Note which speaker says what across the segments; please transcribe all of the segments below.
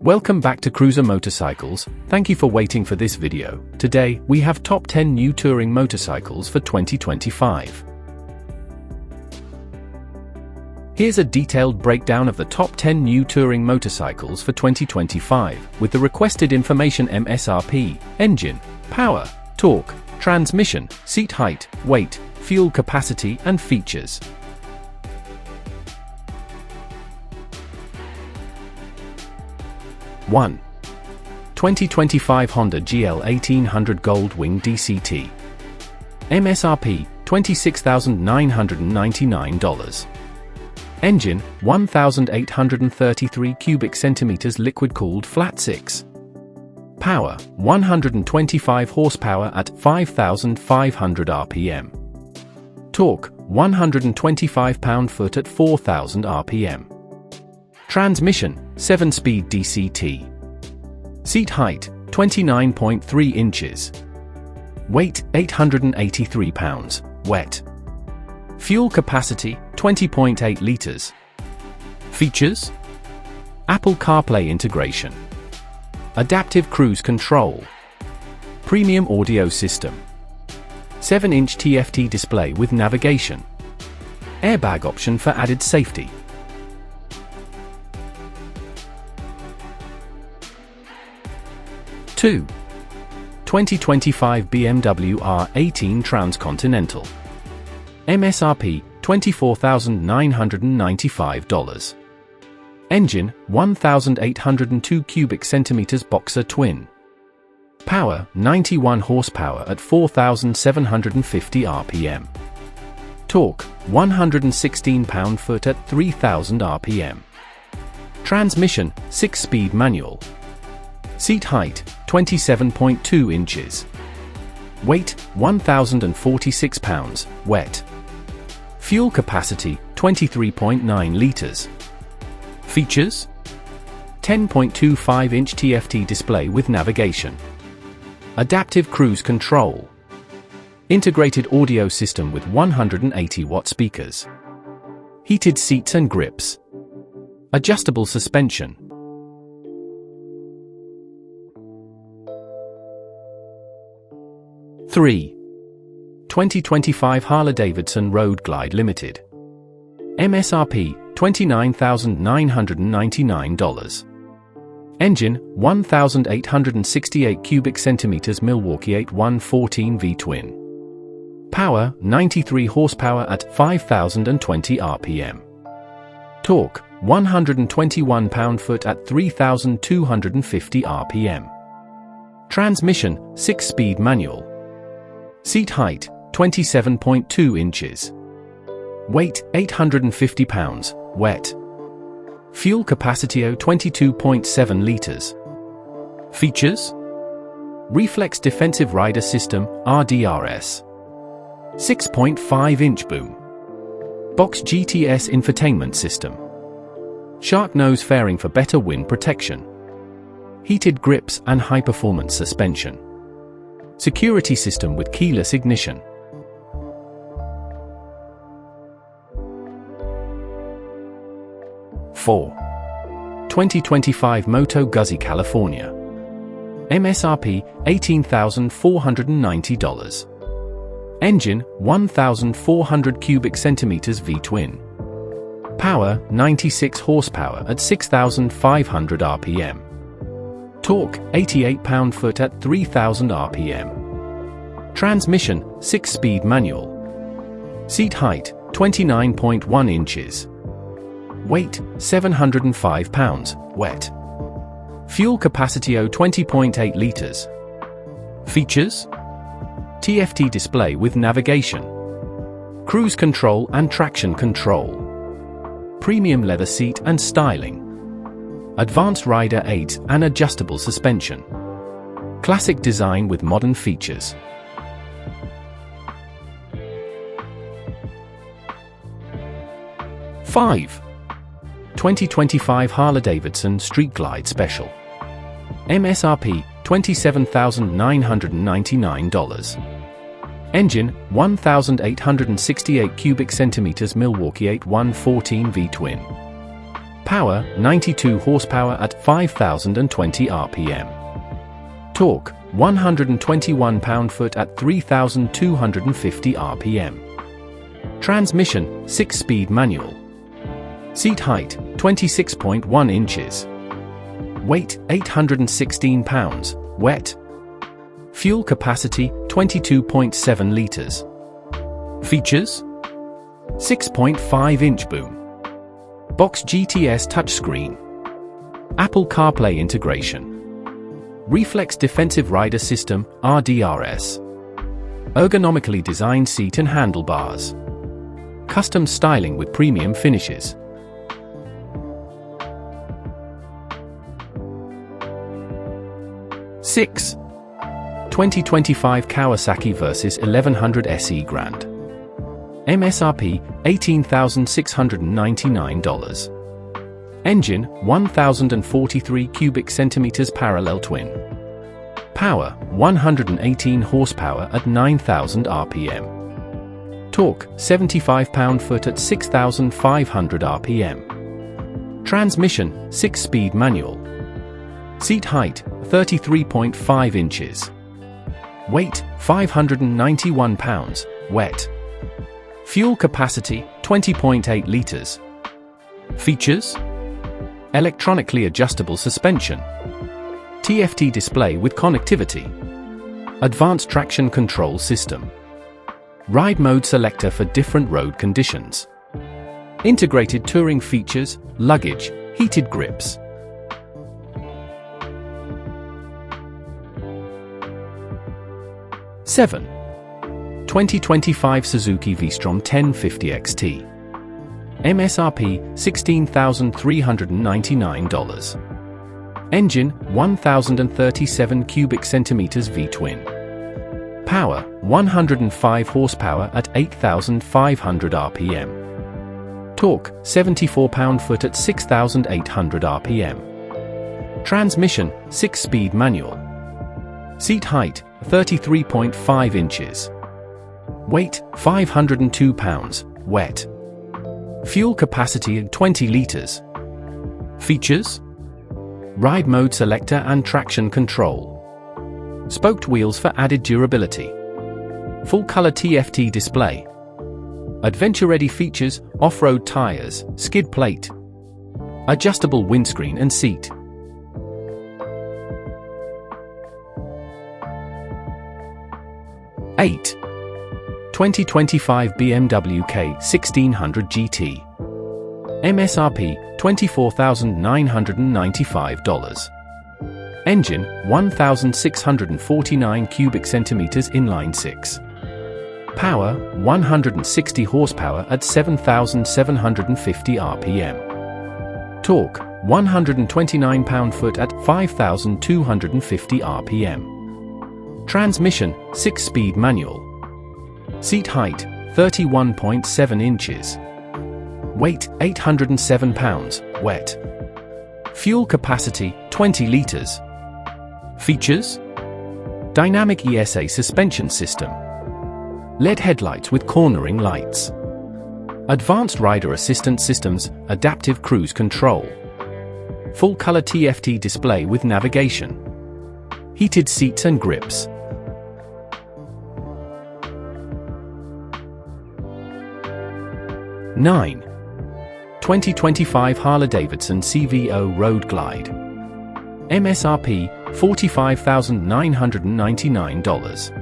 Speaker 1: Welcome back to Cruiser Motorcycles. Thank you for waiting for this video. Today, we have top 10 new touring motorcycles for 2025. Here's a detailed breakdown of the top 10 new touring motorcycles for 2025, with the requested information: MSRP, engine, power, torque, transmission, seat height, weight, fuel capacity, and features. One. 2025 Honda GL 1800 Gold Wing DCT. MSRP $26,999. Engine 1,833 cubic centimeters liquid-cooled flat-six. Power 125 horsepower at 5,500 RPM. Torque 125 pound-foot at 4,000 RPM. Transmission 7-speed DCT. Seat height 29.3 inches. Weight 883 pounds, wet. Fuel capacity 20.8 liters. Features: Apple CarPlay integration, adaptive cruise control, premium audio system, 7-inch TFT display with navigation, airbag option for added safety. 2. 2025 BMW R 18 Transcontinental. MSRP $24,995. Engine 1,802 cubic centimeters boxer twin. Power 91 horsepower at 4,750 RPM. Torque 116 pound-foot at 3,000 RPM. Transmission 6-speed manual. Seat height 27.2 inches. Weight 1,046 pounds, wet. Fuel capacity 23.9 liters. Features: 10.25-inch TFT display with navigation, adaptive cruise control, integrated audio system with 180-watt speakers, heated seats and grips, adjustable suspension. 3. 2025 Harley-Davidson Road Glide Limited. MSRP $29,999. Engine 1,868 cubic centimeters Milwaukee 8114 V-twin. Power 93 horsepower at 5,020 RPM. Torque 121 pound-foot at 3,250 RPM. Transmission 6-speed manual. Seat height 27.2 inches. Weight 850 pounds, wet. Fuel capacity 22.7 liters. Features: Reflex Defensive Rider System RDRS, 6.5-inch boom, Box GTS infotainment system, shark nose fairing for better wind protection, heated grips and high-performance suspension, security system with keyless ignition. 4. 2025 Moto Guzzi California. MSRP $18,490. Engine 1,400 cubic centimeters V-twin. Power 96 horsepower at 6,500 RPM. Torque 88 pound-foot at 3,000 RPM. Transmission 6-speed manual. Seat height 29.1 inches. Weight 705 pounds, wet. Fuel capacity 20.8 liters. Features: TFT display with navigation, cruise control and traction control, premium leather seat and styling, advanced rider aids and adjustable suspension, classic design with modern features. 5. 2025 Harley-Davidson Street Glide Special. MSRP $27,999. Engine 1,868 cubic centimeters Milwaukee 8114 V-twin. Power, 92 horsepower at 5,020 RPM. Torque, 121 pound-foot at 3,250 RPM. Transmission, 6-speed manual. Seat height, 26.1 inches. Weight, 816 pounds, wet. Fuel capacity, 22.7 liters. Features: 6.5-inch boom. Box GTS touchscreen. Apple CarPlay integration. Reflex Defensive Rider System, RDRS. Ergonomically designed seat and handlebars. Custom styling with premium finishes. Six. 2025 Kawasaki Versys 1100 SE Grand. MSRP, $18,699. Engine, 1,043 cubic centimeters parallel twin. Power, 118 horsepower at 9,000 RPM. Torque, 75 pound-foot at 6,500 RPM. Transmission, 6-speed manual. Seat height, 33.5 inches. Weight, 591 pounds, wet. Fuel capacity, 20.8 liters. Features: electronically adjustable suspension, TFT display with connectivity, advanced traction control system, ride mode selector for different road conditions, integrated touring features, luggage, heated grips. Seven. 2025 Suzuki V-Strom 1050 XT. MSRP, $16,399. Engine, 1,037 cubic centimeters V-twin. Power, 105 horsepower at 8,500 RPM. Torque, 74 pound-foot at 6,800 RPM. Transmission, 6-speed manual. Seat height, 33.5 inches. Weight, 502 pounds, wet. Fuel capacity, 20 liters. Features: ride mode selector and traction control. Spoked wheels for added durability. Full-color TFT display. Adventure-ready features, off-road tires, skid plate. Adjustable windscreen and seat. 8. 2025 BMW K 1600 GT. MSRP, $24,995. Engine, 1,649 cubic centimeters inline 6. Power, 160 horsepower at 7,750 RPM. Torque, 129 pound-foot at 5,250 RPM. Transmission, 6-speed manual. Seat height, 31.7 inches. Weight, 807 pounds, wet. Fuel capacity, 20 liters. Features: dynamic ESA suspension system. LED headlights with cornering lights. Advanced rider assistance systems, adaptive cruise control. Full-color TFT display with navigation. Heated seats and grips. 9. 2025 Harley-Davidson CVO Road Glide. MSRP, $45,999.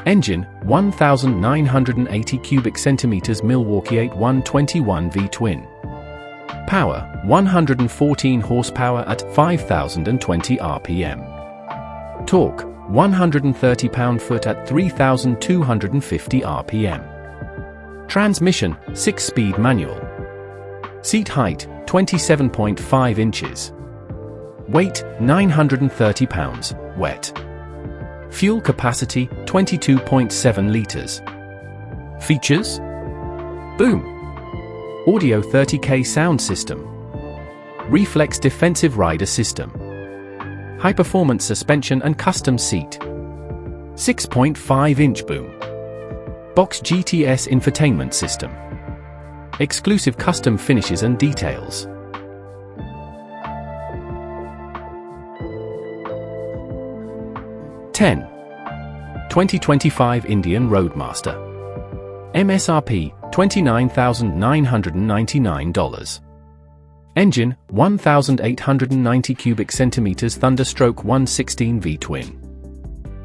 Speaker 1: Engine, 1,980 cubic centimeters Milwaukee 8121 V-twin. Power, 114 horsepower at 5,020 RPM. Torque, 130 pound-foot at 3,250 RPM. Transmission, 6-speed manual. Seat height, 27.5 inches. Weight, 930 pounds, wet. Fuel capacity, 22.7 liters. Features: boom. Audio 30K sound system. Reflex Defensive Rider System. High-performance suspension and custom seat. 6.5-inch boom. Box GTS infotainment system. Exclusive custom finishes and details. 10. 2025 Indian Roadmaster. MSRP $29,999. Engine 1,890 cubic centimeters Thunderstroke 116 V-twin.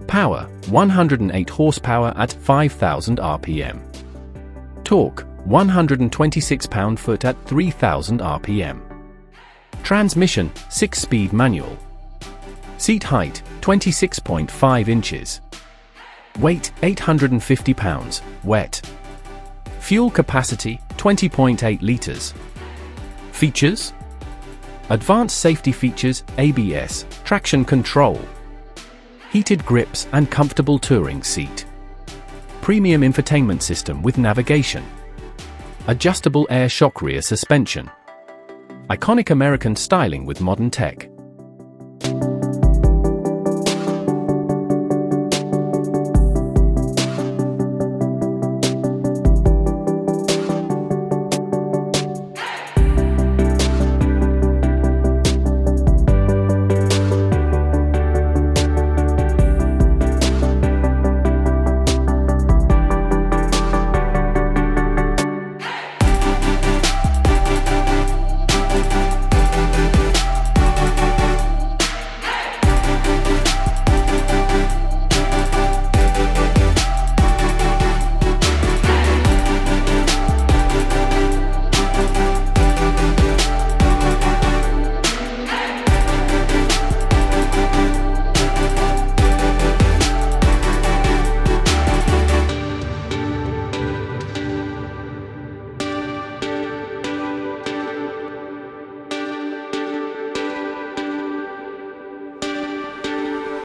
Speaker 1: Power 108 horsepower at 5,000 RPM. Torque 126 pound-foot at 3,000 RPM. Transmission 6-speed manual. Seat height 26.5 inches. Weight 850 pounds, wet. Fuel capacity 20.8 liters. Features: advanced safety features, ABS, traction control, heated grips and comfortable touring seat. Premium infotainment system with navigation. Adjustable air shock rear suspension. Iconic American styling with modern tech.